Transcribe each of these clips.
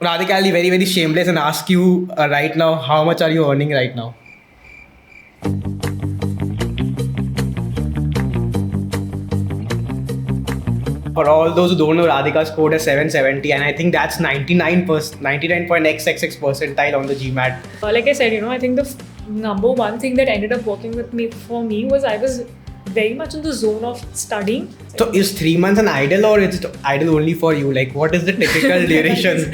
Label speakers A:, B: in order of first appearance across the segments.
A: Radhika, I'll be very, very shameless and ask you right now, how much are you earning right now? For all those who don't know, Radhika scored a 770, and I think that's 99%, 99.xxx percentile on the GMAT.
B: Like I said, I think the number one thing that ended up working with me for me was I was very much in the zone of studying.
A: So is 3 months an idle or is it idle only for you? Like, what is the typical duration?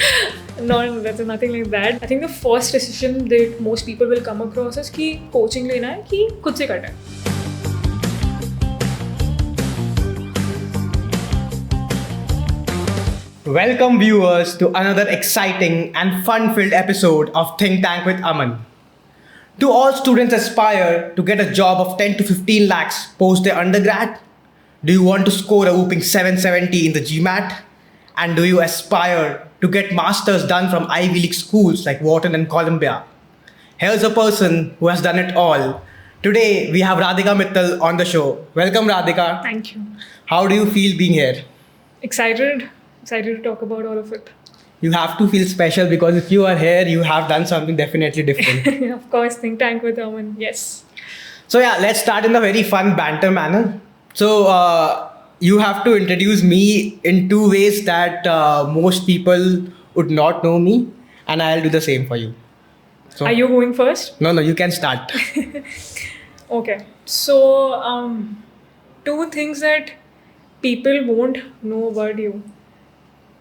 B: No, that's nothing like that. I think the first decision that most people will come across is कि coaching लेना है कि खुद से करना है.
A: Welcome, viewers, to another exciting and fun-filled episode of Think Tank with Aman. Do all students aspire to get a job of 10 to 15 lakhs post their undergrad? Do you want to score a whooping 770 in the GMAT? And do you aspire to get masters done from Ivy League schools like Wharton and Columbia? Here's a person who has done it all. Today, we have Radhika Mittal on the show. Welcome, Radhika.
B: Thank you.
A: How do you feel being here?
B: Excited to talk about all of it.
A: You have to feel special because if you are here, you have done something definitely different.
B: Of course, Think Tank with Aman. Yes.
A: So yeah, let's start in a very fun banter manner. So you have to introduce me in two ways that most people would not know me, and I'll do the same for you. So,
B: Are you going first?
A: No, you can start.
B: Okay. So, two things that people won't know about you.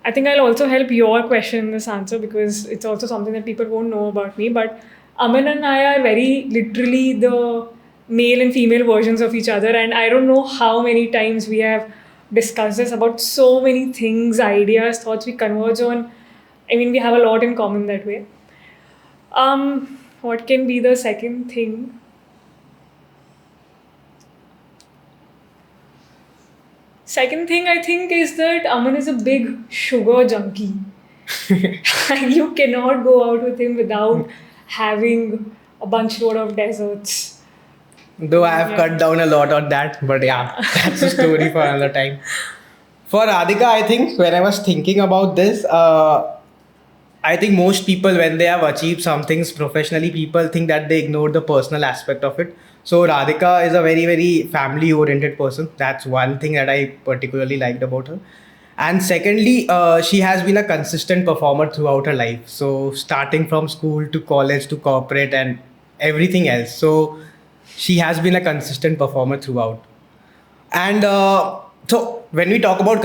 B: I think I'll also help your question in this answer because it's also something that people won't know about me. But Aman and I are very literally the male and female versions of each other. And I don't know how many times we have discussed this about so many things, ideas, thoughts we converge on. I mean, we have a lot in common that way. What can be the second thing? Second thing I think is that Aman is a big sugar junkie. You cannot go out with him without having a bunch load of desserts.
A: Though I have cut down a lot on that, but yeah, that's a story for another time. For Radhika, I think when I was thinking about this, I think most people, when they have achieved some things professionally, people think that they ignore the personal aspect of it. So Radhika is a very, very family-oriented person. That's one thing that I particularly liked about her. And secondly, she has been a consistent performer throughout her life. So starting from school to college to corporate and everything else. So she has been a consistent performer throughout. And so when we talk about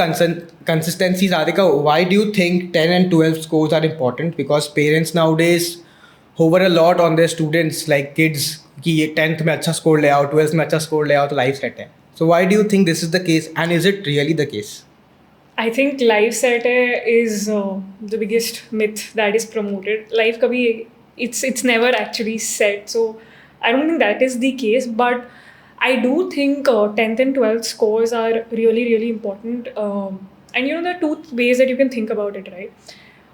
A: consistency, Radhika, why do you think 10 and 12 scores are important? Because parents nowadays hover a lot on their students, like kids कि 10th में अच्छा score ले आओ, 12th में अच्छा score ले आओ तो life set है. So why do you think this is the case, and is it really the case?
B: I think life set is the biggest myth that is promoted. Life kabhi it's never actually set. So I don't think that is the case, but I do think 10th and 12th scores are really, really important. And there are two ways that you can think about it, right?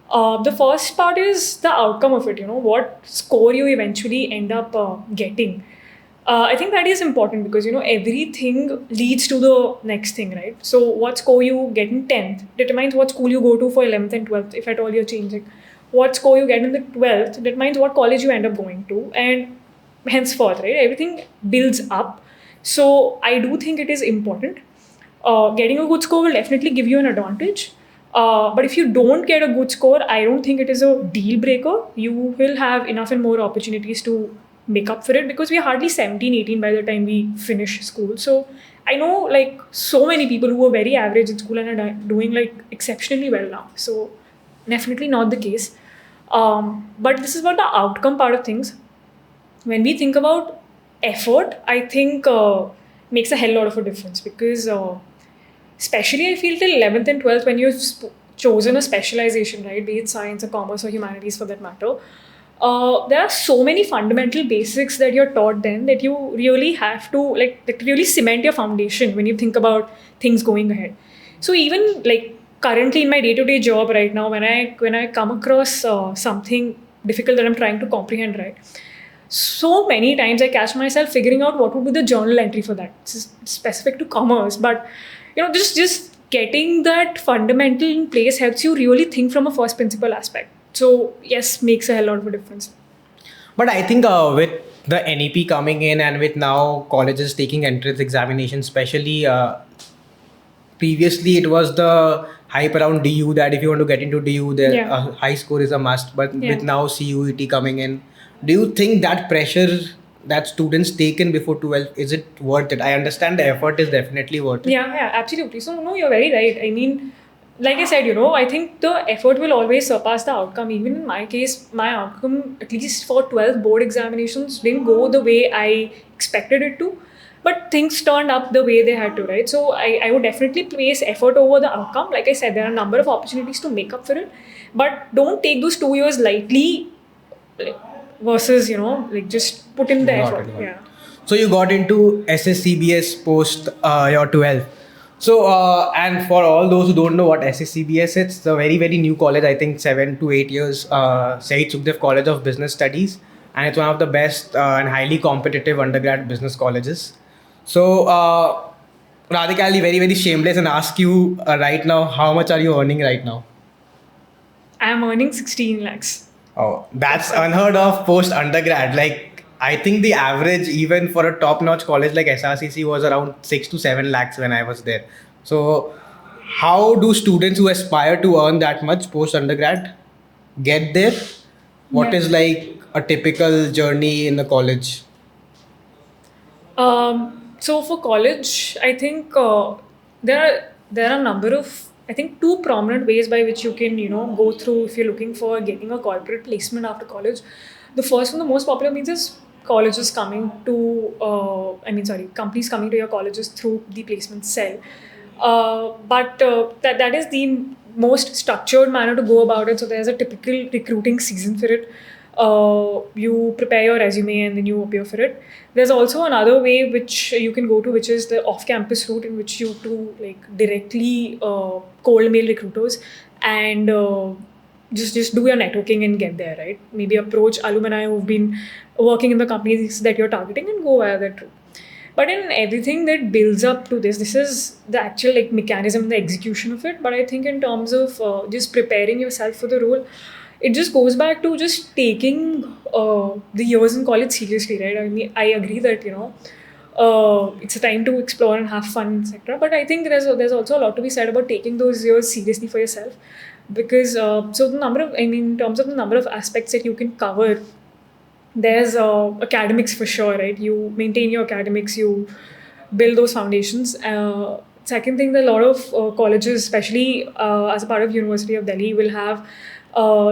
B: The first part is the outcome of it, what score you eventually end up getting. I think that is important because, everything leads to the next thing, right? So what score you get in 10th determines what school you go to for 11th and 12th, if at all you're changing. What score you get in the 12th determines what college you end up going to, and henceforth, right? Everything builds up. So I do think it is important. Getting a good score will definitely give you an advantage. But if you don't get a good score, I don't think it is a deal breaker. You will have enough and more opportunities to make up for it because we are hardly 17, 18 by the time we finish school. So I know so many people who were very average in school and are doing exceptionally well now. So definitely not the case. But this is about the outcome part of things. When we think about effort, I think makes a hell lot of a difference because especially I feel till 11th and 12th when you've chosen a specialization, right, be it science or commerce or humanities for that matter, there are so many fundamental basics that you're taught then that you really have to that really cement your foundation when you think about things going ahead. So even currently in my day-to-day job right now, when I come across something difficult that I'm trying to comprehend, right, so many times I catch myself figuring out what would be the journal entry for that. It's specific to commerce, but just getting that fundamental in place helps you really think from a first principle aspect. So yes, makes a hell lot of a difference.
A: But I think with the NEP coming in and with now colleges taking entrance examinations, especially previously it was the hype around DU that if you want to get into DU, the
B: Yeah.
A: high score is a must. But
B: Yeah.
A: with now CUET coming in, do you think that pressure that students taken before 12 is it worth it? I understand the effort is definitely worth it.
B: Yeah, absolutely. So, no, you're very right. I mean, like I said, I think the effort will always surpass the outcome. Even in my case, my outcome, at least for 12 board examinations, didn't go the way I expected it to. But things turned up the way they had to, right? So, I would definitely place effort over the outcome. Like I said, there are a number of opportunities to make up for it. But don't take those 2 years lightly, like, versus, like just put in the
A: Got
B: effort.
A: it, got it.
B: Yeah.
A: So you got into SSCBS post your 12. So and for all those who don't know what SSCBS is, it's a very very new college. I think 7 to 8 years. Syed Sukhdev College of Business Studies, and it's one of the best and highly competitive undergrad business colleges. So Radhika, I'll be very very shameless and ask you right now, how much are you earning right now?
B: I'm earning 16 lakhs.
A: Oh, that's unheard of post undergrad. Like, I think the average, even for a top notch college like SRCC, was around 6 to 7 lakhs when I was there. So, how do students who aspire to earn that much post undergrad get there? What
B: Yeah.
A: is like a typical journey in the college?
B: So for college, I think there are a number of, I think, two prominent ways by which you can go through if you're looking for getting a corporate placement after college. The first one, the most popular means is colleges coming to companies coming to your colleges through the placement cell. But that is the most structured manner to go about it. So there's a typical recruiting season for it. You prepare your resume and then you appear for it. There's also another way which you can go to, which is the off-campus route, in which you do like directly cold mail recruiters and just do your networking and get there, right? Maybe approach alumni who've been working in the companies that you're targeting and go via that route. But in everything that builds up to this is the actual like mechanism, the execution of it. But I think in terms of just preparing yourself for the role, it just goes back to just taking the years in college seriously, right? I mean, I agree that it's a time to explore and have fun, etc. But I think there's also a lot to be said about taking those years seriously for yourself, because in terms of the number of aspects that you can cover, there's academics for sure, right? You maintain your academics, you build those foundations. Second thing, that a lot of colleges, especially as a part of University of Delhi, will have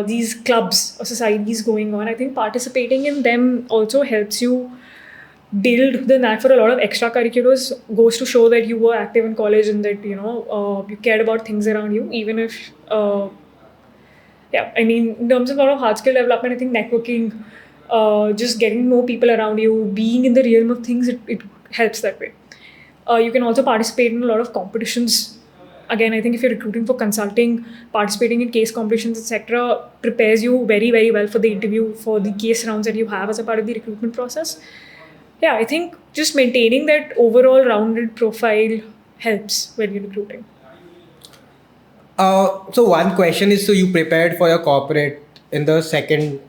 B: these clubs or societies going on. I think participating in them also helps you build the knack for a lot of extracurriculars. Goes to show that you were active in college and that you cared about things around you, even if in terms of a lot of hard skill development, I think networking, just getting to know people around you, being in the realm of things, it helps that way. You can also participate in a lot of competitions. Again, I think if you're recruiting for consulting, participating in case competitions, etc., prepares you very, very well for the interview, for the case rounds that you have as a part of the recruitment process. Yeah, I think just maintaining that overall rounded profile helps when you're recruiting.
A: So one question is, so you prepared for your corporate in the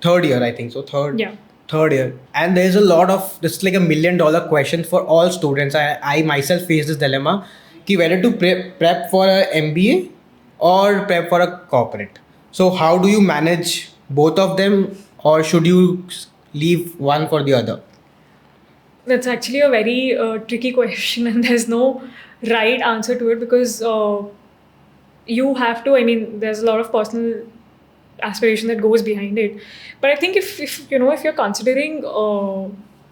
A: third year, I think. So
B: Yeah.
A: third year, and there's a lot of this like $1 million question for all students. I myself face this dilemma, ki whether to prep for a MBA or prep for a corporate. So how do you manage both of them, or should you leave one for the other?
B: That's actually a very tricky question, and there's no right answer to it, because you have to. I mean, there's a lot of personal aspiration that goes behind it. But I think if you're considering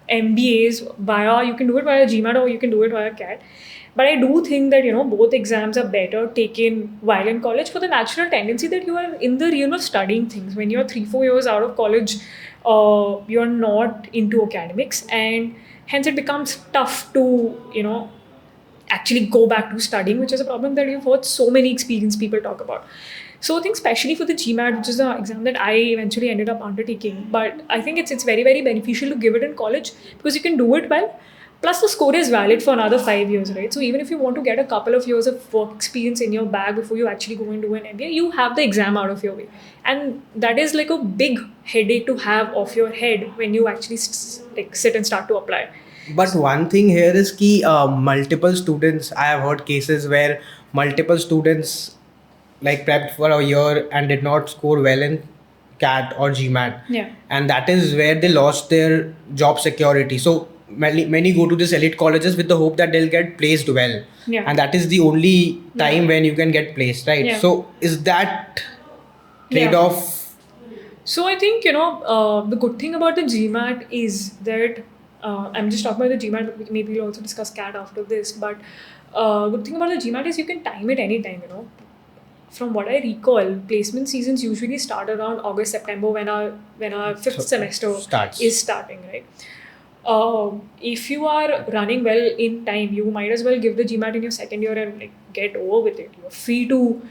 B: MBAs via, you can do it via GMAT or you can do it via CAT. But I do think that both exams are better taken while in college, for the natural tendency that you are in the realm of studying things. When you're 3-4 years out of college, you're not into academics, and hence it becomes tough to actually go back to studying, which is a problem that you've heard so many experienced people talk about. So I think especially for the GMAT, which is the exam that I eventually ended up undertaking, but I think it's very, very beneficial to give it in college, because you can do it well. Plus, the score is valid for another 5 years, right? So even if you want to get a couple of years of work experience in your bag before you actually go and do an MBA, you have the exam out of your way, and that is like a big headache to have off your head when you actually like sit and start to apply.
A: But one thing here is key, multiple students, I have heard cases where multiple students like prepped for a year and did not score well in CAT or GMAT.
B: Yeah.
A: And that is where they lost their job security. So many go to these elite colleges with the hope that they'll get placed well.
B: Yeah.
A: And that is the only time when you can get placed, right?
B: Yeah.
A: So is that trade-off?
B: So I think, the good thing about the GMAT is that I'm just talking about the GMAT, but maybe we'll also discuss CAT after this. But good thing about the GMAT is you can time it anytime. From what I recall, placement seasons usually start around August, September when our fifth semester is starting, right? If you are running well in time, you might as well give the GMAT in your second year and like get over with it. You're free to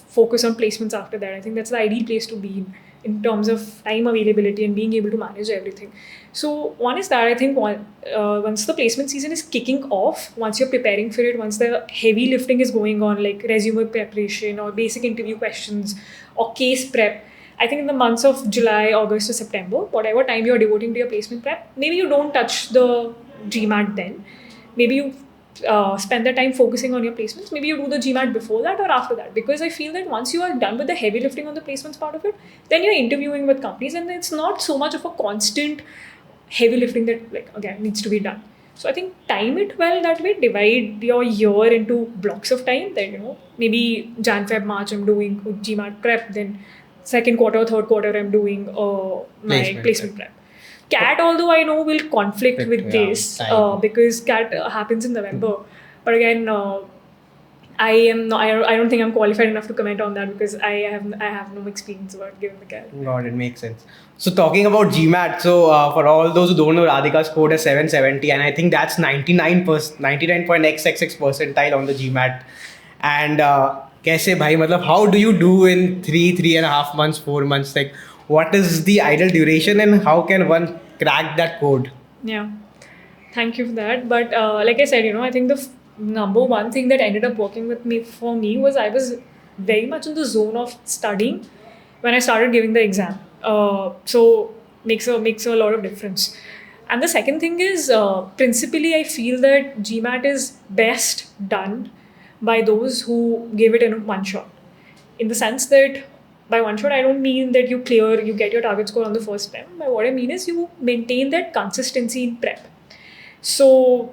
B: focus on placements after that. I think that's the ideal place to be in terms of time availability and being able to manage everything. So one is that I think once the placement season is kicking off, once you're preparing for it, once the heavy lifting is going on, like resume preparation or basic interview questions or case prep, I think in the months of July, August or September, whatever time you're devoting to your placement prep, maybe you don't touch the GMAT then. Maybe you spend the time focusing on your placements. Maybe you do the GMAT before that or after that. Because I feel that once you are done with the heavy lifting on the placements part of it, then you're interviewing with companies and it's not so much of a constant heavy lifting that again needs to be done. So I think time it well that way. Divide your year into blocks of time. That maybe Jan, Feb, March I'm doing GMAT prep. Then second quarter, third quarter I'm doing my placement prep. CAT, although I know will conflict with this because CAT happens in November. But again, I don't think I'm qualified enough to comment on that because I have no experience about giving the CAT.
A: God, it makes sense. So talking about GMAT, so for all those who don't know, Radhika scored a 770, and I think that's 99.xxx percentile on the GMAT. And kaise bhai, matlab, how do you do in 3.5 months, 4 months? Like, what is the ideal duration and how can one crack that code?
B: Yeah, thank you for that. But like I said, I think the number one thing that ended up working for me was I was very much in the zone of studying when I started giving the exam. So makes a lot of difference. And the second thing is, principally, I feel that GMAT is best done by those who give it in one shot. In the sense that by one shot, I don't mean that you get your target score on the first time. By what I mean is you maintain that consistency in prep. So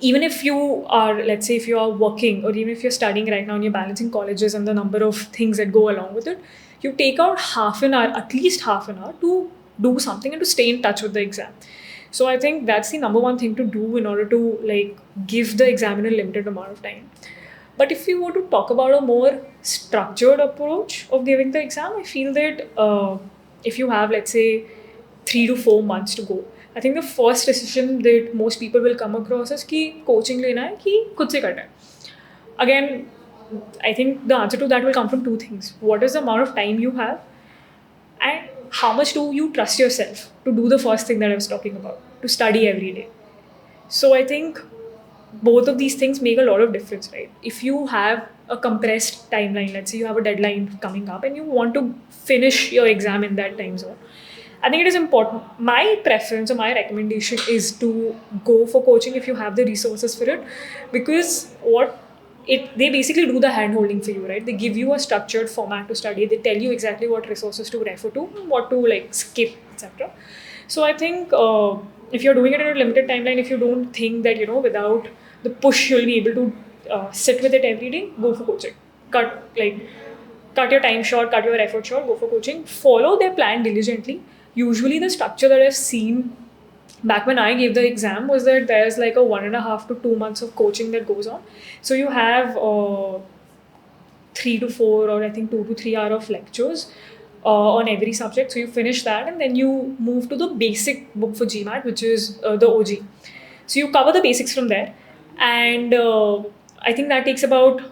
B: even if you are, let's say if you are working or even if you're studying right now and you're balancing colleges and the number of things that go along with it, you take out at least half an hour to do something and to stay in touch with the exam. So I think that's the number one thing to do in order to give the exam in a limited amount of time. But if you were to talk about a more structured approach of giving the exam, I feel that if you have, let's say, 3 to 4 months to go, I think the first decision that most people will come across is कि coaching लेना है कि खुद से करना है. Again, I think the answer to that will come from two things. What is the amount of time you have and how much do you trust yourself to do the first thing that I was talking about, to study every day. So I think both of these things make a lot of difference, right? If you have a compressed timeline, let's say you have a deadline coming up and you want to finish your exam in that time zone, I think it is important. My preference or my recommendation is to go for coaching if you have the resources for it, because they basically do the hand-holding for you, right? They give you a structured format to study. They tell you exactly what resources to refer to, what to skip, etc. So I think if you're doing it in a limited timeline, if you don't think that, without the push, you'll be able to sit with it every day, go for coaching. Cut your time short, cut your effort short, go for coaching. Follow their plan diligently. Usually the structure that I've seen back when I gave the exam was that there's a 1.5 to 2 months of coaching that goes on. So you have 3 to 4 or I think 2 to 3 hours of lectures on every subject. So you finish that and then you move to the basic book for GMAT, which is the OG. So you cover the basics from there. And I think that takes about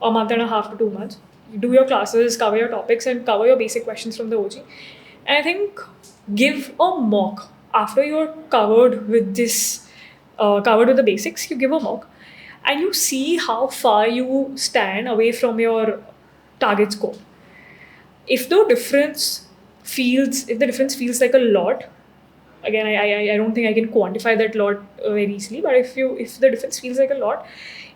B: 1.5 to 2 months. You do your classes, cover your topics and cover your basic questions from the OG. And I think give a mock after you're covered with this covered with the basics, you give a mock, and you see how far you stand away from your target score. If the difference feels like a lot, again, I don't think I can quantify that lot very easily, but if the difference feels like a lot,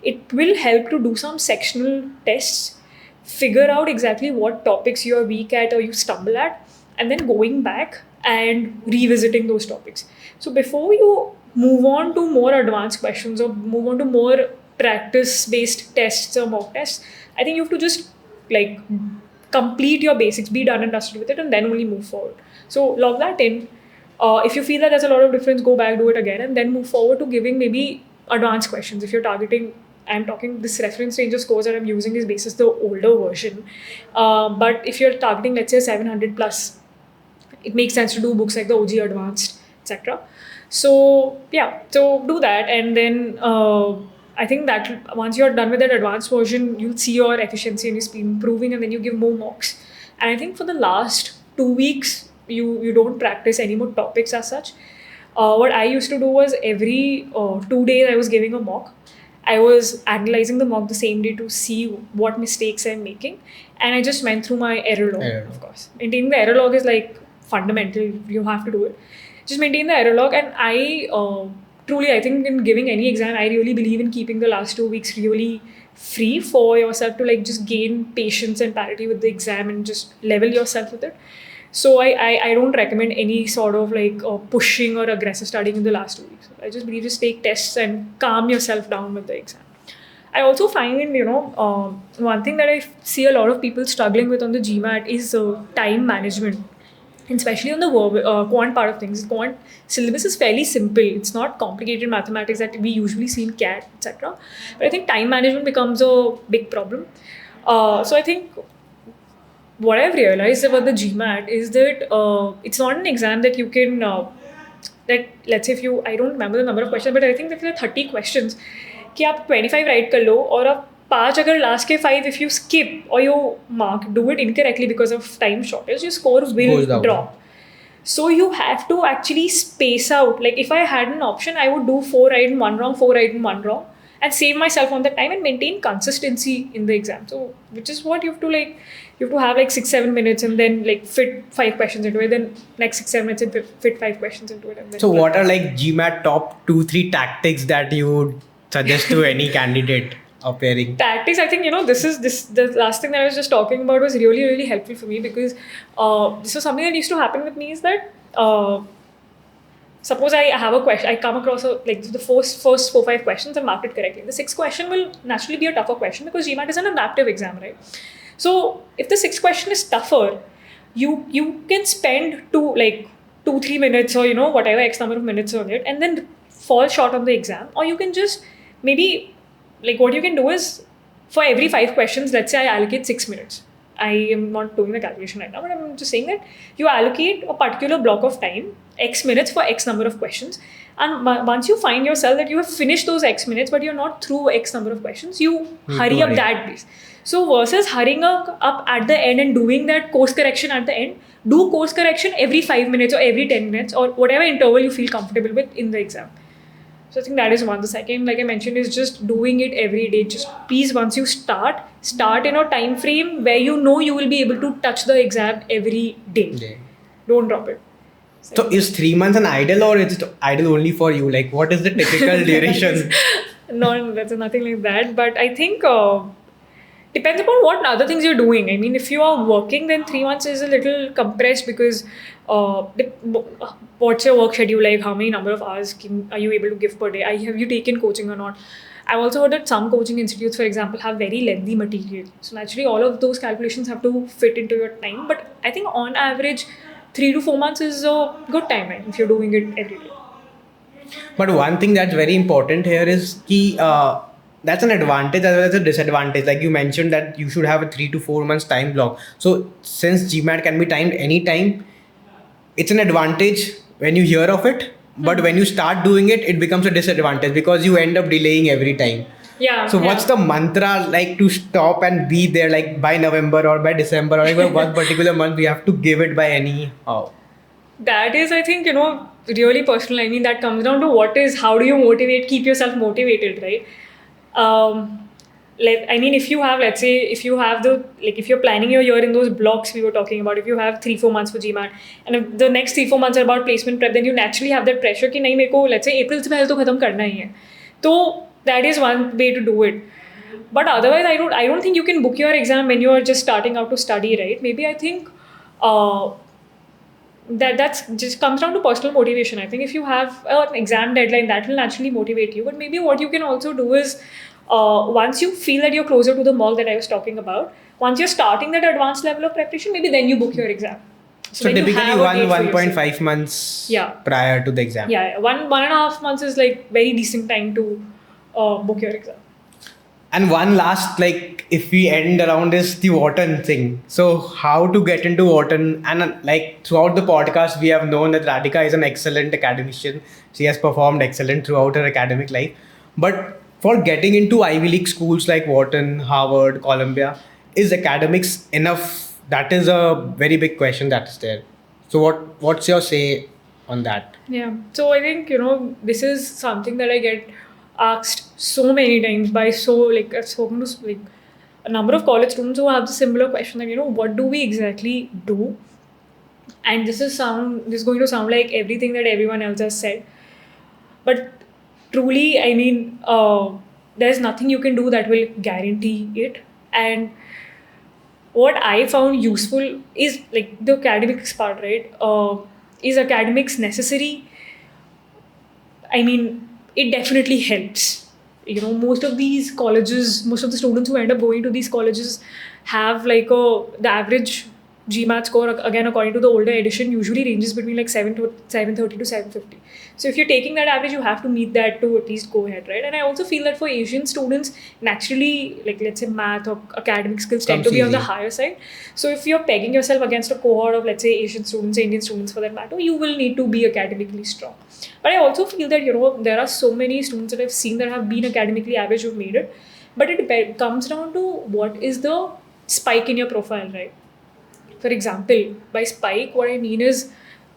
B: it will help to do some sectional tests, figure out exactly what topics you are weak at or you stumble at, and then going back and revisiting those topics. So before you move on to more advanced questions or move on to more practice based tests or mock tests, I think you have to just like complete your basics, be done and dusted with it, and then only move forward. So log that in. If you feel that there's a lot of difference, go back, do it again, and then move forward to giving maybe advanced questions. If you're targeting, I'm talking this reference range of scores that I'm using is basis the older version. But if you're targeting, let's say 700 plus, it makes sense to do books like the OG Advanced, etc. So yeah, so do that, and then I think that once you're done with that advanced version, you'll see your efficiency and your speed improving, and then you give more mocks. And I think for the last 2 weeks, you don't practice any more topics as such. What I used to do was every 2 days I was giving a mock. I was analyzing the mock the same day to see what mistakes I'm making, and I just went through my error log. Of course, maintaining the error log is like fundamental. You have to do it. Just maintain the error log, and truly, I think in giving any exam, I really believe in keeping the last 2 weeks really free for yourself to like just gain patience and parity with the exam and just level yourself with it. So I don't recommend any sort of like pushing or aggressive studying in the last 2 weeks. I just believe just take tests and calm yourself down with the exam. I also find, one thing that I see a lot of people struggling with on the GMAT is time management. And especially on the quant part of things. Quant syllabus is fairly simple. It's not complicated mathematics that we usually see in CAT, etc. But I think time management becomes a big problem. So I think what I've realized about the GMAT is that it's not an exam that you can, that let's say if you, I don't remember the number of questions, but I think that there are 30 questions, कि आप 25 write कर लो और आप 5 अगर last के 5 if you skip or you do it incorrectly because of time shortage, your score will drop. So you have to actually space out. Like if I had an option, I would do 4 right and 1 wrong, 4 right and 1 wrong, and save myself on the time and maintain consistency in the exam. So which is what you have to like. You have to have like 6-7 minutes and then like fit 5 questions into it. Then next 6-7 minutes and fit 5 questions into it. And then
A: so what are like GMAT top 2-3 tactics that you would suggest to any candidate appearing?
B: Tactics, I think, the last thing that I was just talking about was really, really helpful for me because this was something that used to happen with me is that suppose I have a question, I come across the first 4-5 questions and marked it correctly. The 6th question will naturally be a tougher question because GMAT is an adaptive exam, right? So if the 6th question is tougher, you can spend 2-3 minutes or whatever X number of minutes on it and then fall short on the exam. Or you can just maybe what you can do is for every 5 questions, let's say I allocate 6 minutes. I am not doing the calculation right now, but I'm just saying that you allocate a particular block of time, X minutes for X number of questions. And once you find yourself that you have finished those X minutes, but you're not through X number of questions, you hurry up that piece. So versus hurrying up at the end and doing that course correction at the end, do course correction every 5 minutes or every 10 minutes or whatever interval you feel comfortable with in the exam. So I think that is one. The second, like I mentioned, is just doing it every day. Just please, once you start in a time frame where you know you will be able to touch the exam every day. Don't drop it.
A: So is 3 months an idle or is it idle only for you? Like what is the typical duration?
B: No, that's nothing like that. But I think depends upon what other things you're doing. I mean, if you are working, then 3 months is a little compressed because what's your work schedule like? How many number of hours are you able to give per day? Have you taken coaching or not? I've also heard that some coaching institutes, for example, have very lengthy material. So naturally, all of those calculations have to fit into your time. But I think on average, 3 to 4 months is a good timeline if you're doing it every day.
A: But one thing that's very important here is that's an advantage as well as a disadvantage. Like you mentioned that you should have a 3 to 4 months time block. So since GMAT can be timed anytime, it's an advantage when you hear of it. But when you start doing it, it becomes a disadvantage because you end up delaying every time.
B: Yeah.
A: So what's the mantra like to stop and be there like by November or by December or even one particular month we have to give it by any?
B: That is, I think, really personal. I mean, that comes down to how do you keep yourself motivated, right? I mean, if you have, let's say, if you're planning your year in those blocks we were talking about, if you have 3-4 months for GMAT, and if the next 3-4 months are about placement prep, then you naturally have that pressure कि नहीं मेरे को, let's say, April से पहले तो खत्म करना ही है. तो that is one way to do it. But otherwise, I don't think you can book your exam when you are just starting out to study, right? Maybe I think that's just comes down to personal motivation. I think if you have an exam deadline, that will naturally motivate you. But maybe what you can also do is, once you feel that you're closer to the mark that I was talking about, once you're starting that advanced level of preparation, maybe then you book your exam.
A: So
B: then you
A: typically
B: have a date for
A: 1.5 months
B: Yeah.
A: prior to the exam.
B: Yeah, 1.5 months is like very decent time to book your exam.
A: And one last, like, if we end around is the Wharton thing. So how to get into Wharton, and like throughout the podcast, we have known that Radhika is an excellent academician. She has performed excellent throughout her academic life. But for getting into Ivy League schools like Wharton, Harvard, Columbia, is academics enough? That is a very big question that is there. So what's your say on that?
B: Yeah. So I think, this is something that I get asked so many times by I've spoken to like a number of college students who have the similar question that, what do we exactly do? And this is going to sound like everything that everyone else has said. But truly, I mean, there's nothing you can do that will guarantee it. And what I found useful is like the academics part, right? Is academics necessary? I mean, it definitely helps. Most of these colleges, most of the students who end up going to these colleges have the average GMAT score, again, according to the older edition, usually ranges between like 730 to 750. So if you're taking that average, you have to meet that to at least go ahead, right? And I also feel that for Asian students, naturally, like let's say math or academic skills tend to be on the higher side. So if you're pegging yourself against a cohort of, let's say, Asian students, Indian students for that matter, you will need to be academically strong. But I also feel that, there are so many students that I've seen that have been academically average who've made it. But it comes down to what is the spike in your profile, right? For example, by spike, what I mean is,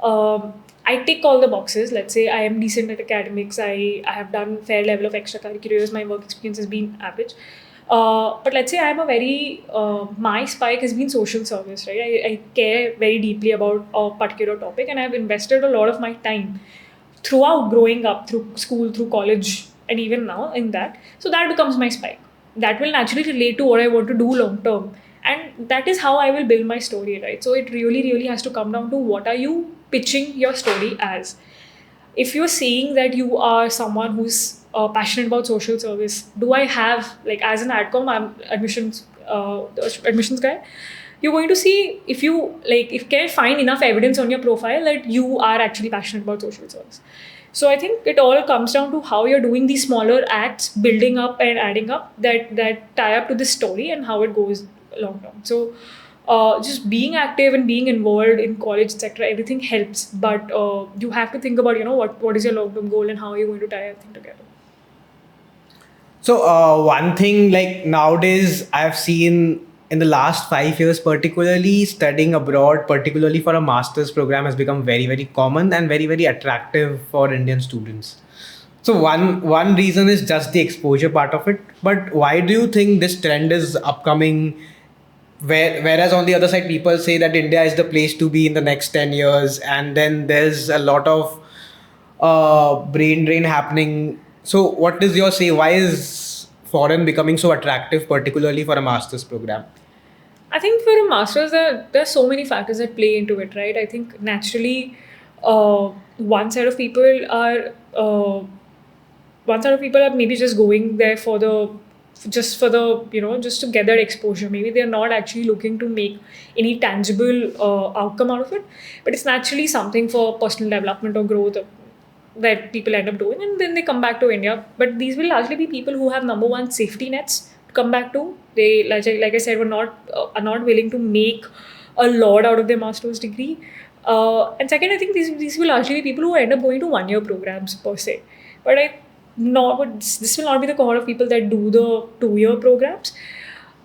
B: I tick all the boxes. Let's say I am decent at academics. I have done fair level of extracurriculars. My work experience has been average. But let's say I'm my spike has been social service, right? I care very deeply about a particular topic, and I've invested a lot of my time throughout growing up, through school, through college, and even now in that. So that becomes my spike. That will naturally relate to what I want to do long term. And that is how I will build my story, right? So it really, really has to come down to what are you pitching your story as. If you're saying that you are someone who's passionate about social service, do I have, like as an AdCom, I'm admissions guy, you're going to see if you can find enough evidence on your profile that you are actually passionate about social service. So I think it all comes down to how you're doing these smaller acts, building up and adding up that tie up to this story and how it goes long term. So just being active and being involved in college, etc., everything helps. But you have to think about, what is your long term goal and how you're going to tie everything together.
A: So one thing, like nowadays, I've seen in the last 5 years, particularly studying abroad, particularly for a master's program, has become very, very common and very, very attractive for Indian students. So one reason is just the exposure part of it. But why do you think this trend is upcoming? Whereas on the other side, people say that India is the place to be in the next 10 years, and then there's a lot of brain drain happening. So what is your say? Why is foreign becoming so attractive, particularly for a master's program?
B: I think for a master's, there are so many factors that play into it, right? I think naturally, one set of people are maybe just going there just to get that exposure. Maybe they're not actually looking to make any tangible outcome out of it, but it's naturally something for personal development or growth that people end up doing, and then they come back to India. But these will largely be people who have, number one, safety nets to come back to. They, like I said, are not willing to make a lot out of their master's degree. And second, I think these will largely be people who end up going to 1-year programs per se. But this will not be the cohort of people that do the 2-year programs.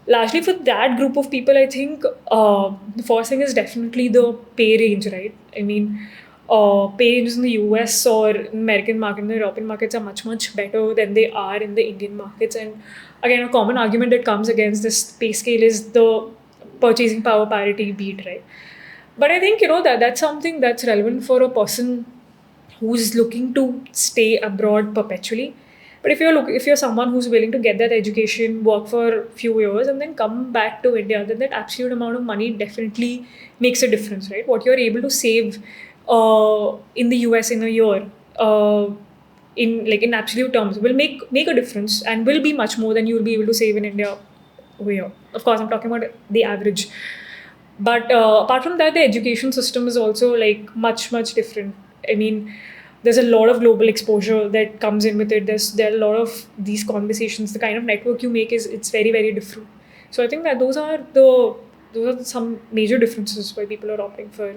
B: Largely for that group of people, I think the first thing is definitely the pay range, right? I mean, pay in the US or American market and the European markets are much, much better than they are in the Indian markets. And again, a common argument that comes against this pay scale is the purchasing power parity beat, right? But I think, that's something that's relevant for a person who's looking to stay abroad perpetually. But if you're someone who's willing to get that education, work for a few years, and then come back to India, then that absolute amount of money definitely makes a difference, right? What you're able to save in the US in a year, in absolute terms, will make a difference and will be much more than you'll be able to save in India over here. Of course, I'm talking about the average. But apart from that, the education system is also like much, much different. I mean, there's a lot of global exposure that comes in with it. There are a lot of these conversations. The kind of network you make it's very, very different. So I think that those are some major differences why people are opting for.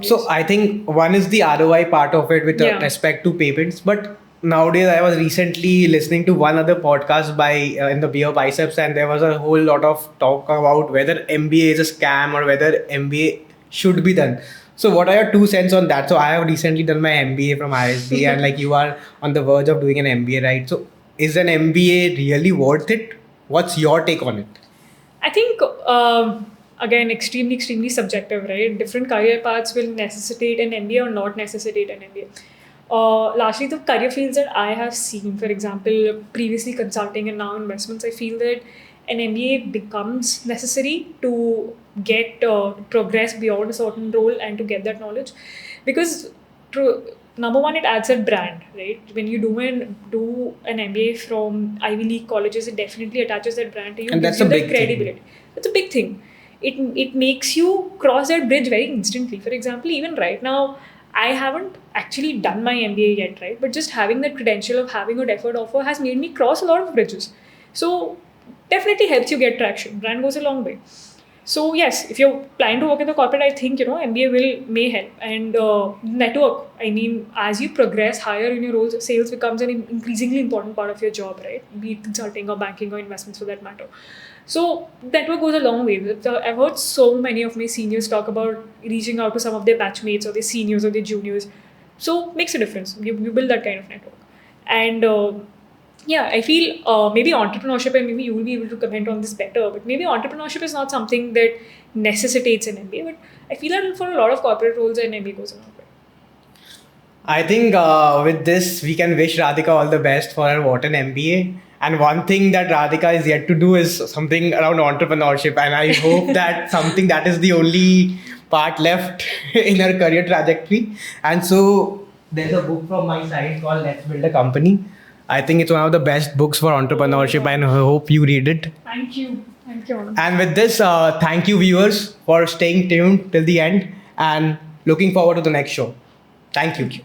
A: So I think one is the ROI part of it with respect to payments, but nowadays I was recently listening to one other podcast by in the Beer Biceps, and there was a whole lot of talk about whether MBA is a scam or whether MBA should be done. So what are your 2 cents on that? So I have recently done my MBA from ISB and like you are on the verge of doing an MBA, right? So is an MBA really worth it? What's your take on it?
B: I think, again, extremely, extremely subjective, right? Different career paths will necessitate an MBA or not necessitate an MBA. Largely, the career fields that I have seen, for example, previously consulting and now investments, I feel that an MBA becomes necessary to get progress beyond a certain role and to get that knowledge, because number one, it adds a brand, right? When you do an MBA from Ivy League colleges, it definitely attaches that brand to you
A: and
B: gives
A: that's
B: you
A: a big
B: that credibility.
A: thing.
B: That's a big thing. It makes you cross that bridge very instantly. For example, even right now, I haven't actually done my MBA yet, right? But just having that credential of having a deferred offer has made me cross a lot of bridges. So definitely helps you get traction. Brand goes a long way. So yes, if you're planning to work in the corporate, I think MBA may help. And network. I mean, as you progress higher in your roles, sales becomes an increasingly important part of your job, right? Be it consulting or banking or investments for that matter. So network goes a long way. I've heard so many of my seniors talk about reaching out to some of their batchmates or their seniors or their juniors. So makes a difference. You build that kind of network. And I feel maybe entrepreneurship, and maybe you will be able to comment on this better, but maybe entrepreneurship is not something that necessitates an MBA. But I feel that for a lot of corporate roles, an MBA goes a long way.
A: I think with this, we can wish Radhika all the best for her Wharton MBA. And one thing that Radhika is yet to do is something around entrepreneurship. And I hope that something that is the only part left in her career trajectory. And so there's a book from my side called Let's Build a Company. I think it's one of the best books for entrepreneurship, and I hope you read it.
B: Thank you. Thank you, Anand.
A: And with this, thank you viewers for staying tuned till the end and looking forward to the next show. Thank you.